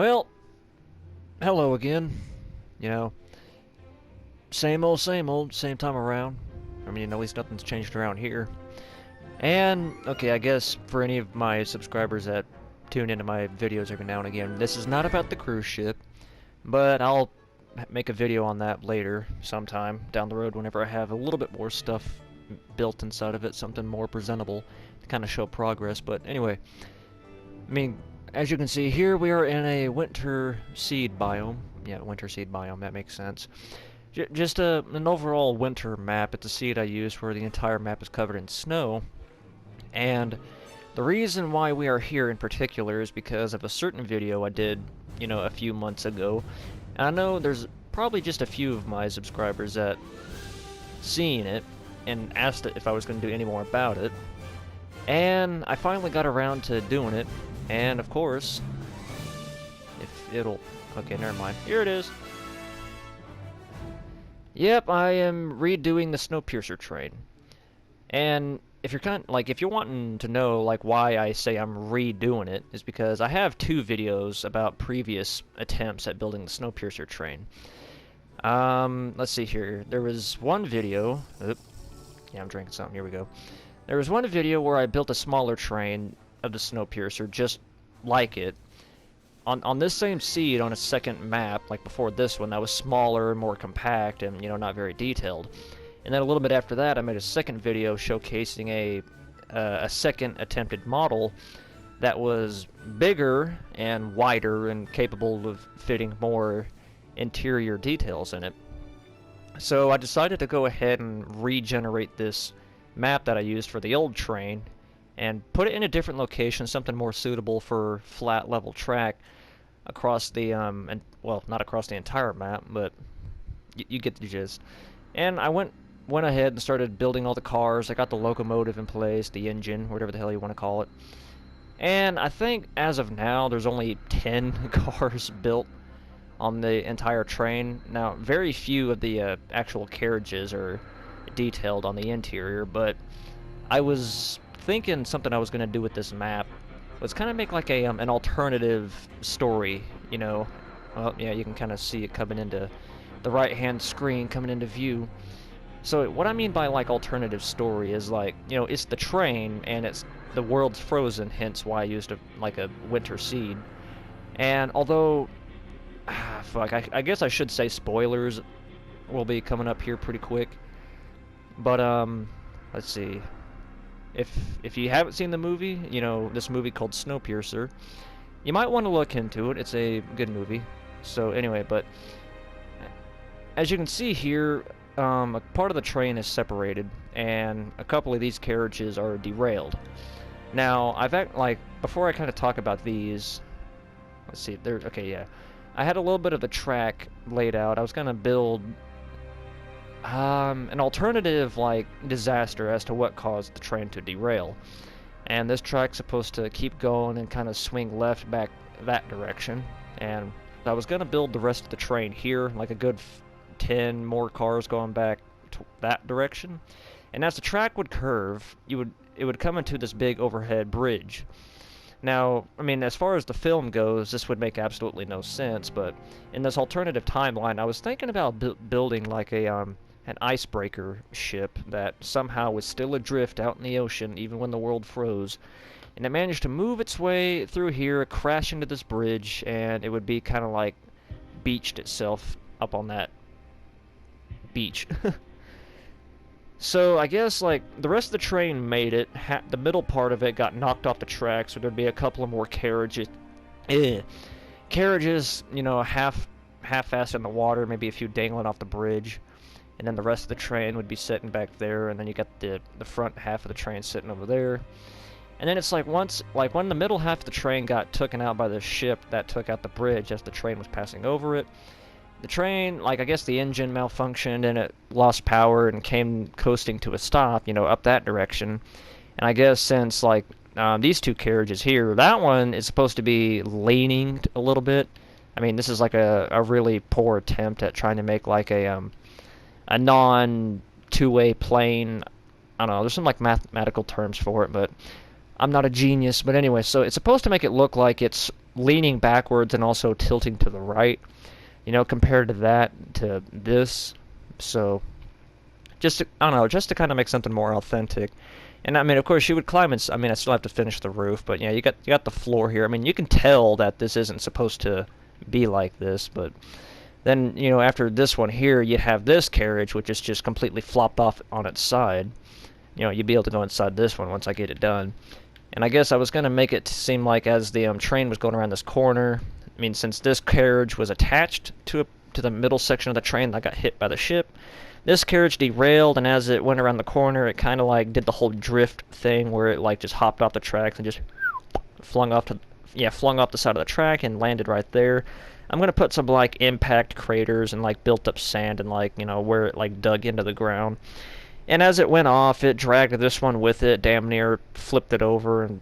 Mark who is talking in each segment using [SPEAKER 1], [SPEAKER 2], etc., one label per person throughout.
[SPEAKER 1] Well, hello again. You know, same old, same time around. I mean, at least nothing's changed around here. And, okay, I guess for any of my subscribers that tune into my videos every now and again, this is not about the cruise ship, but I'll make a video on that later, sometime down the road, whenever I have a little bit more stuff built inside of it, something more presentable to kind of show progress. But anyway, I mean, as you can see here, we are in a winter seed biome. Yeah, winter seed biome, that makes sense. Just an overall winter map. It's a seed I use where the entire map is covered in snow. And the reason why we are here in particular is because of a certain video I did, a few months ago. And I know there's probably just a few of my subscribers that seen it and asked if I was going to do any more about it. And I finally got around to doing it. And of course, if it'll... Okay, never mind. Here it is. Yep, I am redoing the Snowpiercer train. And if you're if you're wanting to know why I say I'm redoing it, is because I have two videos about previous attempts at building the Snowpiercer train. Let's see here. There was one video. Yeah, I'm drinking something. Here we go. There was one video where I built a smaller train of the Snowpiercer, just like it. On this same seed, on a second map, like before this one, that was smaller, more compact, and, not very detailed. And then a little bit after that, I made a second video showcasing a second attempted model that was bigger and wider and capable of fitting more interior details in it. So I decided to go ahead and regenerate this map that I used for the old train and put it in a different location, something more suitable for flat level track across the well, not across the entire map, but you get the gist. And I went ahead and started building all the cars. I got the locomotive in place, the engine, whatever the hell you want to call it. And I think as of now there's only 10 cars built on the entire train. Now, very few of the actual carriages are detailed on the interior, but I was thinking something I was going to do with this map was kind of make like an alternative story, Well, yeah, you can kind of see it coming into the right-hand screen, coming into view. So what I mean by alternative story is it's the train and it's the world's frozen, hence why I used a winter seed. And although, fuck, I guess I should say spoilers will be coming up here pretty quick. But let's see. If you haven't seen the movie, this movie called Snowpiercer, you might want to look into it. It's a good movie. So anyway, but as you can see here, a part of the train is separated, and a couple of these carriages are derailed. Now, before I kind of talk about these, let's see, okay, yeah. I had a little bit of the track laid out. I was gonna build an alternative disaster as to what caused the train to derail. And this track's supposed to keep going and kind of swing left back that direction. And I was gonna build the rest of the train here, like a good 10 more cars going back to that direction. And as the track would curve, it would come into this big overhead bridge. Now, I mean, as far as the film goes, this would make absolutely no sense, but in this alternative timeline, I was thinking about building an icebreaker ship that somehow was still adrift out in the ocean even when the world froze, and it managed to move its way through here, crash into this bridge, and it would be kind of beached itself up on that beach. So I guess the rest of the train made it. The middle part of it got knocked off the track, so there'd be a couple of more carriages. Carriages, half-assed in the water, maybe a few dangling off the bridge, and then the rest of the train would be sitting back there, and then you got the front half of the train sitting over there. And then it's when the middle half of the train got taken out by the ship that took out the bridge as the train was passing over it. The train, I guess the engine malfunctioned and it lost power and came coasting to a stop, up that direction. And I guess since, these two carriages here, that one is supposed to be leaning a little bit. I mean, this is a really poor attempt at trying to make a non-two-way plane. I don't know, there's some mathematical terms for it, but I'm not a genius. But anyway, so it's supposed to make it look like it's leaning backwards and also tilting to the right, you know, compared to that to this. So just to, I don't know, just to kind of make something more authentic. And I mean, of course, you would climb I mean, I still have to finish the roof, but yeah, you got the floor here. I mean, you can tell that this isn't supposed to be like this, but then, you know, after this one here, you'd have this carriage, which is just completely flopped off on its side. You know, you'd be able to go inside this one once I get it done. And I guess I was going to make it seem like as the train was going around this corner, I mean, since this carriage was attached to the middle section of the train that got hit by the ship, this carriage derailed, and as it went around the corner, it kind of like did the whole drift thing where it like just hopped off the tracks and just flung off the side of the track and landed right there. I'm gonna put some like impact craters and like built up sand and like, you know, where it like dug into the ground. And as it went off, it dragged this one with it, damn near flipped it over and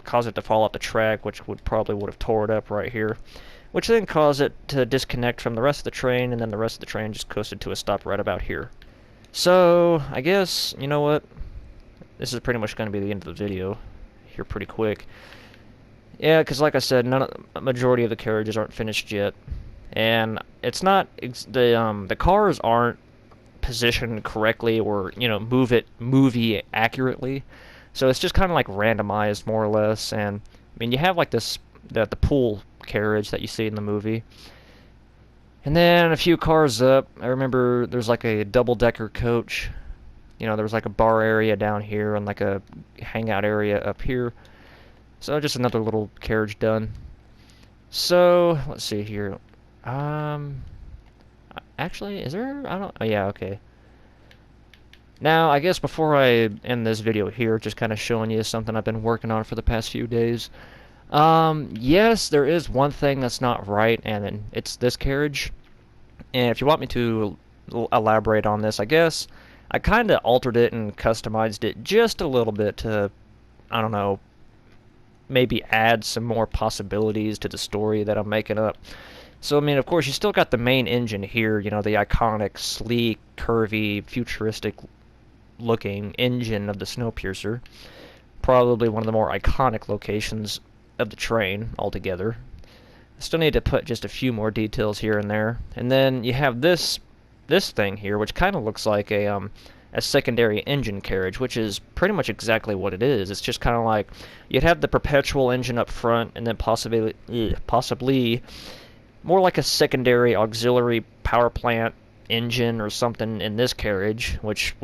[SPEAKER 1] caused it to fall off the track, which would have tore it up right here. Which then caused it to disconnect from the rest of the train, and then the rest of the train just coasted to a stop right about here. So, I guess, you know what? This is pretty much going to be the end of the video here pretty quick. Yeah, because like I said, a majority of the carriages aren't finished yet. And it's not, the cars aren't positioned correctly or, you know, movie accurately. So it's just kind of like randomized more or less. And I mean, you have like the pool carriage that you see in the movie. And then a few cars up, I remember there's like a double-decker coach. You know, there was like a bar area down here and like a hangout area up here. So just another little carriage done. So, let's see here. Actually, is there? Oh, yeah, okay. Now, I guess before I end this video here, just kind of showing you something I've been working on for the past few days. Yes, there is one thing that's not right, and it's this carriage. And if you want me to elaborate on this, I guess I kind of altered it and customized it just a little bit to, I don't know, maybe add some more possibilities to the story that I'm making up. So, I mean, of course, you still got the main engine here, you know, the iconic, sleek, curvy, futuristic-looking engine of the Snowpiercer. Probably one of the more iconic locations of the train altogether. I still need to put just a few more details here and there. And then you have this thing here, which kind of looks like a secondary engine carriage, which is pretty much exactly what it is. It's just kind of like you'd have the perpetual engine up front, and then possibly more like a secondary auxiliary power plant engine or something in this carriage, which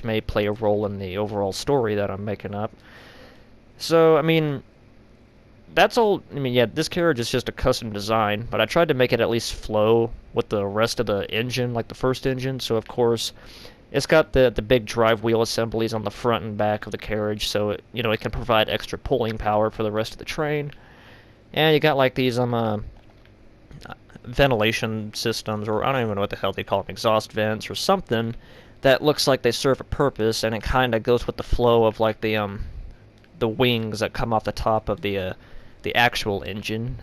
[SPEAKER 1] may play a role in the overall story that I'm making up. So, I mean, that's all. I mean, yeah, this carriage is just a custom design, but I tried to make it at least flow with the rest of the engine, like the first engine. So, of course, it's got the big drive wheel assemblies on the front and back of the carriage, so it, you know, it can provide extra pulling power for the rest of the train. And you got like these ventilation systems, or I don't even know what the hell they call them, exhaust vents or something that looks like they serve a purpose, and it kind of goes with the flow of like the wings that come off the top of the actual engine.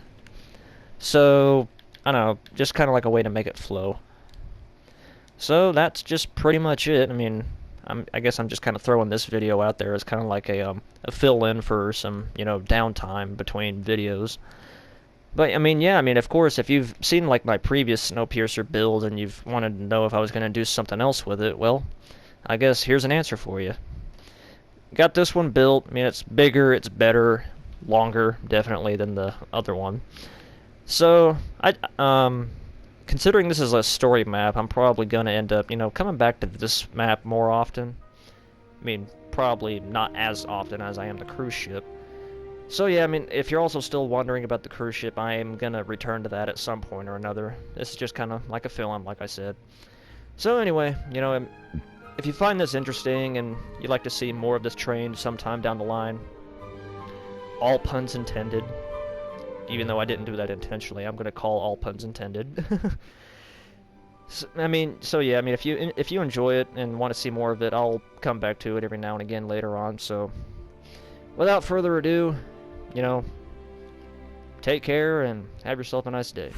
[SPEAKER 1] So, I don't know, just kind of like a way to make it flow. So that's just pretty much it. I mean, I guess I'm just kind of throwing this video out there as kind of like a fill-in for some, you know, downtime between videos. But, I mean, yeah, I mean, of course, if you've seen, like, my previous Snowpiercer build and you've wanted to know if I was going to do something else with it, well, I guess here's an answer for you. Got this one built. I mean, it's bigger, it's better, longer, definitely, than the other one. So, considering this is a story map, I'm probably going to end up, you know, coming back to this map more often. I mean, probably not as often as I am the cruise ship. So yeah, I mean, if you're also still wondering about the cruise ship, I am going to return to that at some point or another. This is just kind of like a film, like I said. So anyway, you know, if you find this interesting and you'd like to see more of this train sometime down the line, all puns intended, even though I didn't do that intentionally, I'm going to call all puns intended. So, yeah, I mean, if you enjoy it and want to see more of it, I'll come back to it every now and again later on, so without further ado, you know, take care and have yourself a nice day.